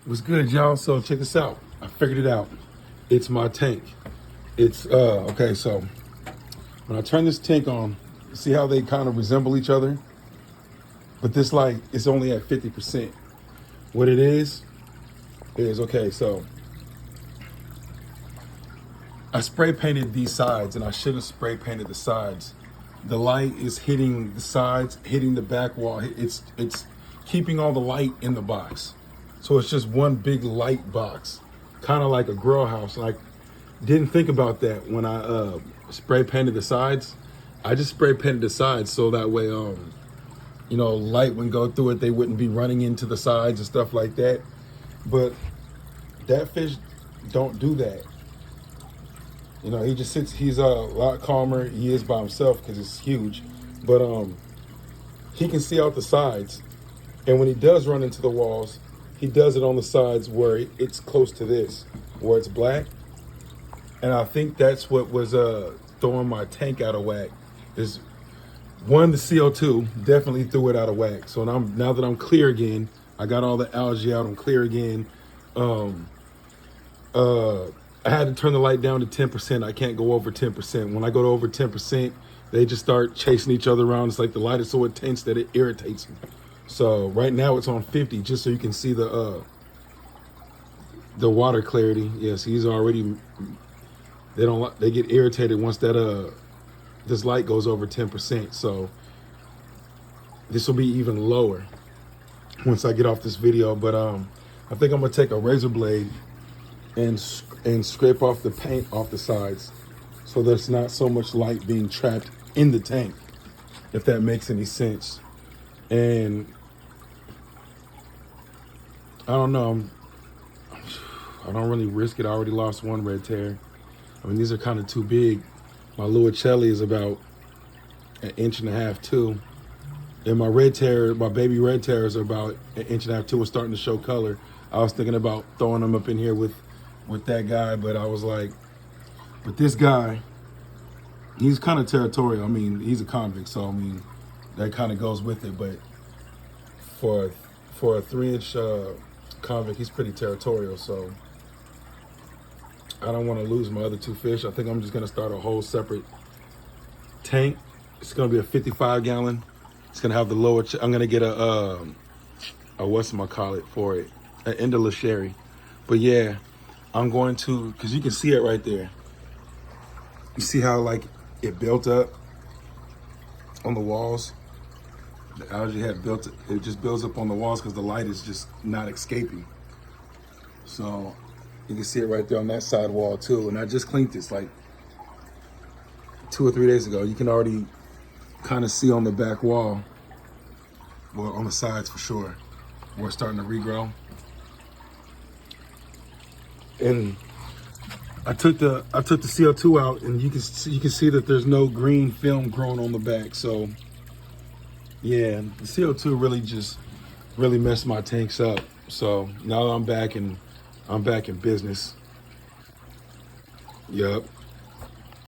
What's good, y'all? So check this out. I figured it out. It's my tank. It's okay. So when I turn this tank on, see how they kind of resemble each other, but this light is only at 50%. What it is okay. So I spray painted these sides, and I should have spray painted the sides. The light is hitting the sides, hitting the back wall. It's keeping all the light in the box. So it's just one big light box, kind of like a grow house. Like, didn't think about that when I spray painted the sides. I just spray painted the sides so that way, light wouldn't go through it. They wouldn't be running into the sides and stuff like that. But that fish don't do that. He just sits. He's a lot calmer. He is by himself because it's huge, but he can see out the sides. And when he does run into the walls, he does it on the sides where it's close to this, where it's black. And I think that's what was throwing my tank out of whack. Is one, the CO2 definitely threw it out of whack. So now that I'm clear again, I got all the algae out. I'm clear again. I had to turn the light down to 10%. I can't go over 10%. When I go to over 10%, they just start chasing each other around. It's like the light is so intense that it irritates me. So right now it's on 50, just so you can see the water clarity. Yes, he's already. They get irritated once that this light goes over 10%. So this will be even lower once I get off this video. But I think I'm gonna take a razor blade and scrape off the paint off the sides, so there's not so much light being trapped in the tank, if that makes any sense. And I don't know, I don't really risk it. I already lost one red tear. I mean, these are kind of too big. My Luicelli is about 1.5 inches too, and my baby red tears are about 1.5 inches too. We're starting to show color. I was thinking about throwing them up in here with that guy, but I was like, but this guy, he's kind of territorial. I mean, he's a convict, so I mean, that kind of goes with it. But for a 3-inch convict, he's pretty territorial. So I don't want to lose my other two fish. I think I'm just gonna start a whole separate tank. It's gonna be a 55-gallon. It's gonna have the lower. I'm gonna get a whatchamacallit for it, an Indalasheri. But yeah, I'm going to, because you can see it right there. You see how like it built up on the walls? The algae had built, it just builds up on the walls because the light is just not escaping. So you can see it right there on that side wall too. And I just cleaned this like 2 or 3 days ago. You can already kind of see on the back wall, well, on the sides for sure, where it's starting to regrow. And I took the CO2 out, and you can see that there's no green film growing on the back. So yeah, the CO2 really messed my tanks up. So now I'm back in business. Yep.